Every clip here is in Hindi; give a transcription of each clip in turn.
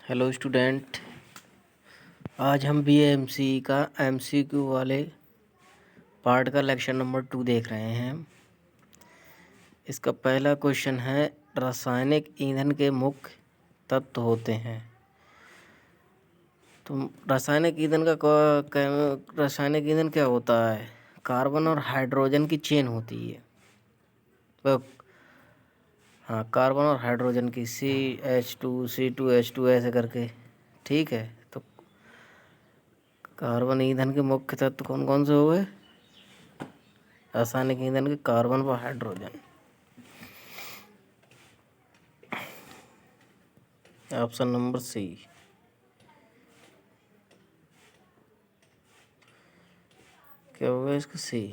Hello student. आज हम BAMC का MCQ वाले पार्ट का लेक्चर नंबर 2 देख रहे हैं। इसका पहला क्वेश्चन है, रासायनिक ईंधन के मुख्य तत्व होते हैं। तो रासायनिक ईंधन क्या होता है? कार्बन और हाइड्रोजन की चेन होती है। तो हाँ, कार्बन और हाइड्रोजन की CH2 C2H2 ऐसे करके, ठीक है। तो कार्बन ईंधन के मुख्य तत्व कौन कौन से हो गए? रासायनिक ईंधन के कार्बन व हाइड्रोजन। Option number C। क्या होगा इसका? C।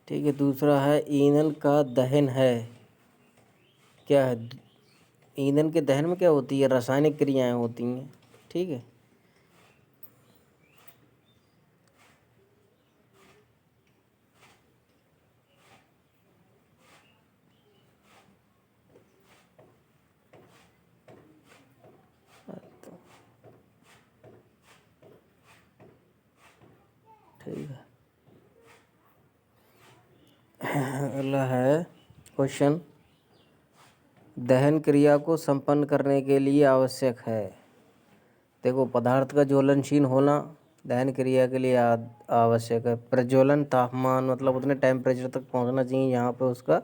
ठीक है। दूसरा है, ईंधन का दहन है। क्या है? ईंधन के दहन में क्या होती है? रासायनिक क्रियाएं होती हैं। ठीक है। ठीक है। अगला है क्वेश्चन, दहन क्रिया को संपन्न करने के लिए आवश्यक है। देखो, पदार्थ का ज्वलनशील होना दहन क्रिया के लिए आवश्यक है। प्रज्वलन तापमान मतलब उतने टेम्परेचर तक पहुंचना चाहिए यहाँ पे उसका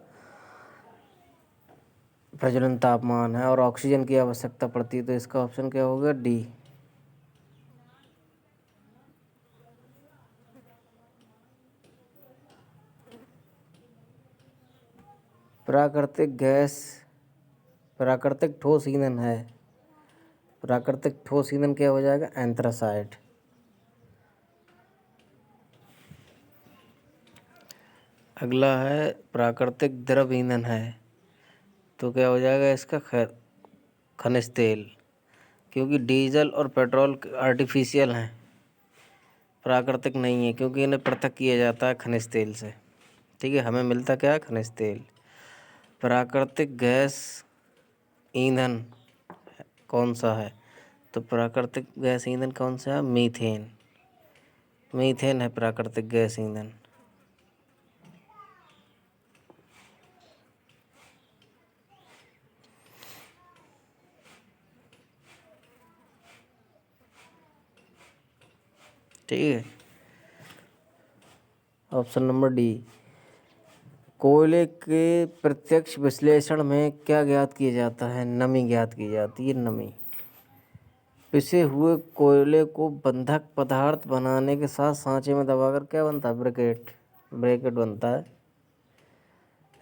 प्रज्वलन तापमान है, और ऑक्सीजन की आवश्यकता पड़ती है। तो इसका ऑप्शन क्या होगा? D। प्राकृतिक ठोस ईंधन है। प्राकृतिक ठोस ईंधन क्या हो जाएगा? एंथ्रासाइड। अगला है, प्राकृतिक द्रव ईंधन है। तो क्या हो जाएगा इसका? खनिज तेल। क्योंकि डीजल और पेट्रोल आर्टिफिशियल हैं, प्राकृतिक नहीं है, क्योंकि इन्हें पृथक किया जाता है खनिज तेल से। ठीक है। हमें मिलता क्या है? खनिज तेल। प्राकृतिक गैस ईंधन कौन सा है? तो प्राकृतिक गैस ईंधन कौन सा है? मीथेन। मीथेन है प्राकृतिक गैस ईंधन। ठीक है। Option number D। कोयले के प्रत्यक्ष विश्लेषण में क्या ज्ञात किया जाता है? नमी ज्ञात की जाती है। नमी। पिसे हुए कोयले को बंधक पदार्थ बनाने के साथ सांचे में दबाकर क्या बनता है? ब्रेकेट बनता है।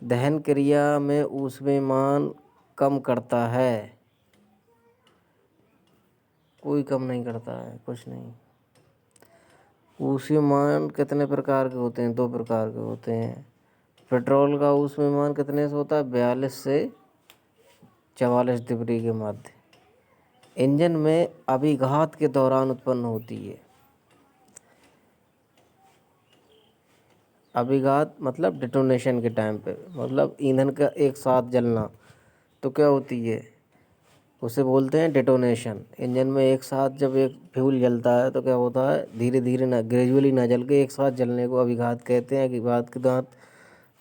दहन क्रिया में ऊष्मीमान कम करता है। कोई कम नहीं करता है, कुछ नहीं। ऊष्मीमान कितने प्रकार के होते हैं? 2 प्रकार के होते हैं। पेट्रोल का ऊष्मीमान कितने से होता है? 42 से 44 डिग्री के मध्य। इंजन में अभिघात के दौरान उत्पन्न होती है। अभिघात मतलब डिटोनेशन के टाइम पे, मतलब ईंधन का एक साथ जलना। तो क्या होती है? उसे बोलते हैं डिटोनेशन। इंजन में एक साथ जब एक फ्यूल जलता है तो क्या होता है? धीरे धीरे ना, ग्रेजुअली ना जल के एक साथ जलने को अभिघात कहते हैं। अभिघात के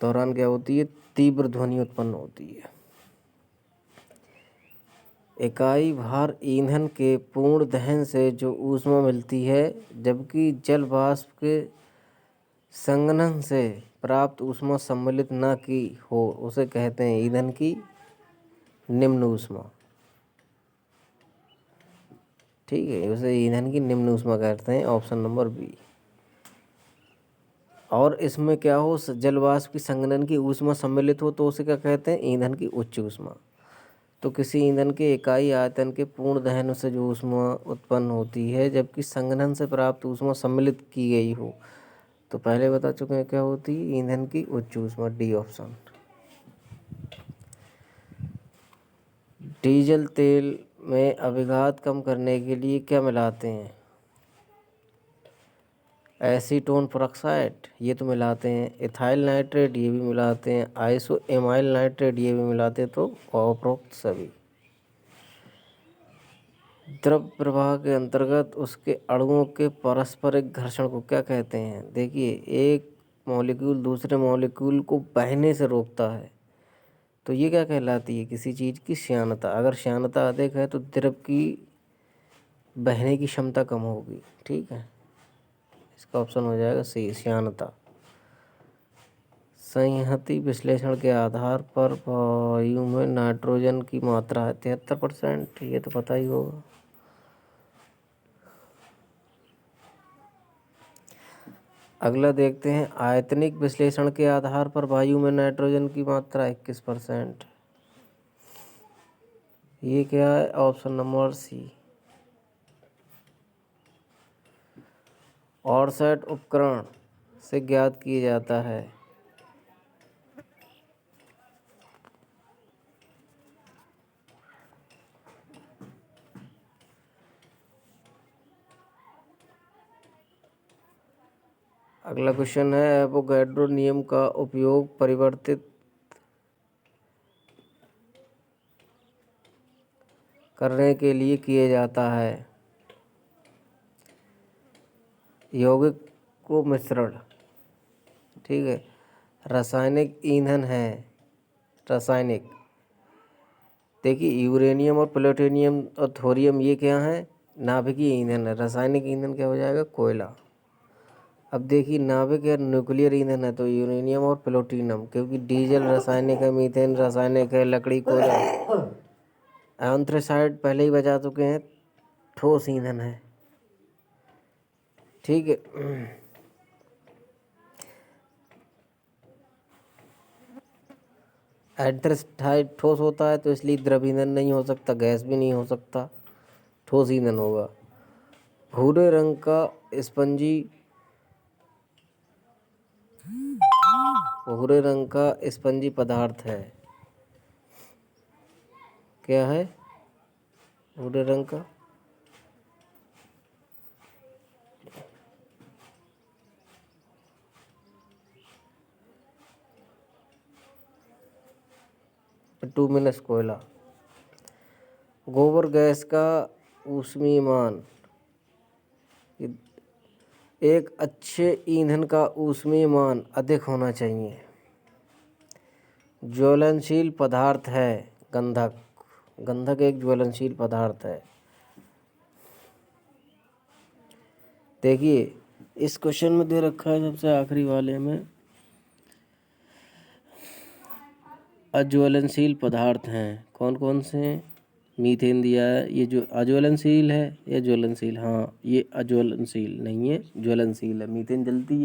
दौरान क्या होती है? तीव्र ध्वनि उत्पन्न होती है। इकाई भार ईंधन के पूर्ण दहन से जो ऊष्मा मिलती है, जबकि जल वाष्प के संघनन से प्राप्त ऊष्मा सम्मिलित न की हो, उसे कहते हैं ईंधन की निम्न ऊष्मा। ठीक है, उसे ईंधन की निम्न ऊष्मा कहते हैं। Option number B। और इसमें क्या हो? जल वाष्प की संघनन की ऊष्मा सम्मिलित हो तो उसे क्या कहते हैं? ईंधन की उच्च ऊष्मा। तो किसी ईंधन के इकाई आयतन के पूर्ण दहन से जो ऊष्मा उत्पन्न होती है, जबकि संघनन से प्राप्त ऊष्मा सम्मिलित की गई हो, तो पहले बता चुके हैं क्या होती है? ईंधन की उच्च ऊष्मा। D option. डीजल तेल में अभिघात कम करने के लिए क्या मिलाते हैं? एसीटोन पेरोक्साइड ये तो मिलाते हैं, इथाइल नाइट्रेट ये भी मिलाते हैं, आइसो एमाइल नाइट्रेट ये भी मिलाते हैं। तो उपरोक्त सभी द्रव प्रवाह के अंतर्गत उसके अणुओं के पारस्परिक घर्षण को क्या कहते हैं? देखिए, एक मॉलिक्यूल दूसरे मॉलिक्यूल को बहने से रोकता है, तो ये क्या कहलाती है? किसी चीज़ की श्यानता। अगर श्यानता अधिक है तो द्रव की बहने की क्षमता कम होगी। ठीक है, इसका ऑप्शन हो जाएगा सी, श्यानता। संहति विश्लेषण के आधार पर वायु में नाइट्रोजन की मात्रा है 73%। ये तो पता ही होगा। अगला देखते हैं, आयतनिक विश्लेषण के आधार पर वायु में नाइट्रोजन की मात्रा 21%। ये क्या है? ऑप्शन नंबर सी, ऑरसेट उपकरण से ज्ञात किया जाता है। अगला क्वेश्चन है, एवोगैड्रो नियम का उपयोग परिवर्तित करने के लिए किया जाता है। यौगिक को मिश्रण, ठीक है, रासायनिक ईंधन है। रासायनिक, देखिए यूरेनियम और प्लूटोनियम और थोरियम ये क्या है? नाभिकीय ईंधन है। रासायनिक ईंधन क्या हो जाएगा? कोयला। अब देखिए, नाभिक या न्यूक्लियर ईंधन है तो यूरेनियम और प्लूटोनियम, क्योंकि डीजल रासायनिक है, मीथेन रासायनिक है, लकड़ी कोयला। एंथ्रेसाइड पहले ही बता चुके हैं, ठोस ईंधन है। ठीक है, एंथ्रेसाइड ठोस होता है तो इसलिए द्रव ईंधन नहीं हो सकता, गैस भी नहीं हो सकता, ठोस ईंधन होगा। भूरे रंग का स्पंजी, भूरे रंग का स्पंजी पदार्थ है। क्या है भूरे रंग का? बिटुमिनस कोयला। गोबर गैस का ऊष्मीयमान, एक अच्छे ईंधन का ऊष्मीयमान अधिक होना चाहिए। ज्वलनशील पदार्थ है गंधक। गंधक एक ज्वलनशील पदार्थ है। देखिए, इस क्वेश्चन में दे रखा है सबसे आखिरी वाले में, अज्वलनशील पदार्थ हैं कौन कौन से हैं? मीथेन दिया है, ये जो अज्वलनशील है या ज्वलनशील? हाँ, ये अज्वलनशील नहीं है, ज्वलनशील है। मीथेन जलती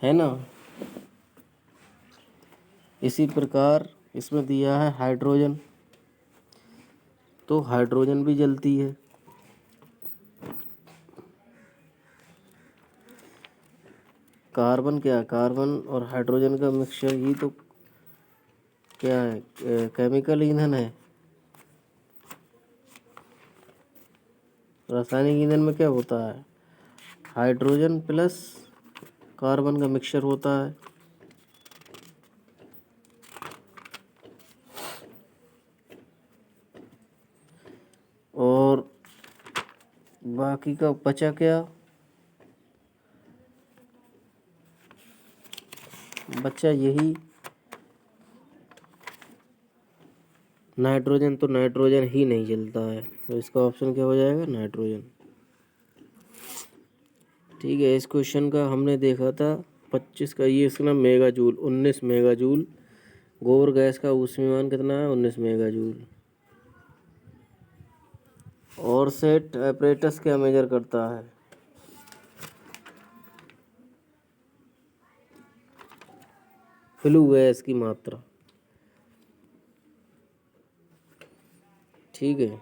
है ना। इसी प्रकार इसमें दिया है हाइड्रोजन, तो हाइड्रोजन भी जलती है। कार्बन क्या है? कार्बन और हाइड्रोजन का मिक्सचर ही तो क्या है? केमिकल ईंधन है। रासायनिक ईंधन में क्या होता है? हाइड्रोजन प्लस कार्बन का मिक्सचर होता है। और बाकी का बचा क्या? बचा यही नाइट्रोजन। तो नाइट्रोजन ही नहीं जलता है, तो इसका ऑप्शन क्या हो जाएगा? नाइट्रोजन। ठीक है, इस क्वेश्चन का हमने देखा था 25 का, ये इसका मेगा जूल, 19 मेगा जूल। गोबर गैस का ऊष्मीयमान कितना है? 19 मेगा जूल। और सेट एपरेटस क्या मेजर करता है? फ्लू गैस की मात्रा। ठीक है,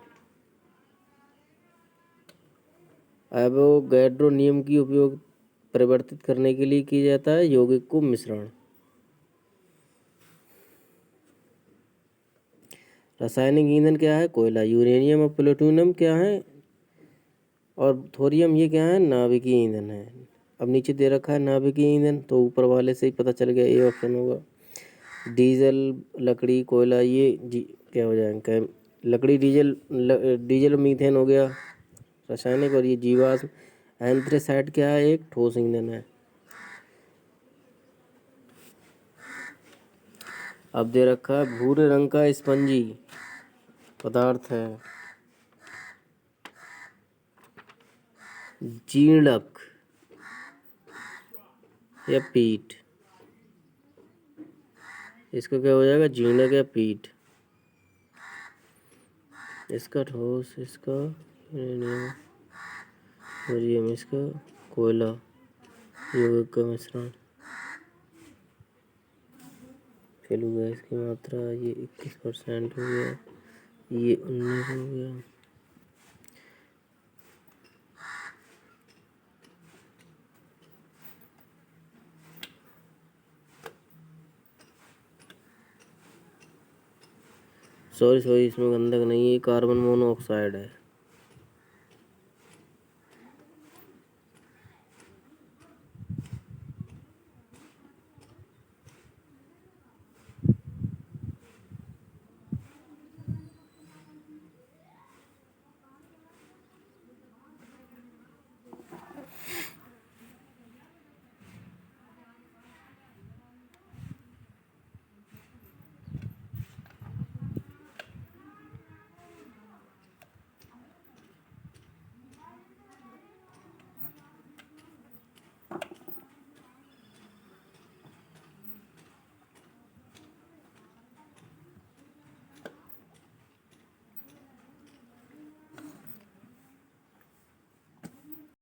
एवोगैड्रो नियम की उपयोग परिवर्तित करने के लिए किया जाता है यौगिक को मिश्रण। रासायनिक ईंधन क्या है? कोयला। यूरेनियम और प्लूटोनियम क्या है? और थोरियम ये क्या है, नाभिकीय ईंधन है। अब नीचे दे रखा है नाभिकीय ईंधन, तो ऊपर वाले से ही पता चल गया, ये ऑप्शन होगा। डीजल, लकड़ी, कोयला, ये क्या हो जाएगा, लकड़ी, डीजल मीथेन हो गया रासायनिक, और ये जीवाश्म। एंथ्रेसाइट क्या है, एक ठोस ईंधन है। अब दे रखा है भूरे रंग का स्पंजी पदार्थ है, जीर्णक या पीट। इसका क्या हो जाएगा, जीर्णक या पीट। इसका ठोस, इसका यूरेनियम, थोरियम, इसका कोयला, यौगिक का मिश्रण। फेलू गैस की मात्रा ये 21% हो गया, ये 19 हो गया। सॉरी, इसमें गंधक नहीं है, कार्बन मोनोऑक्साइड है।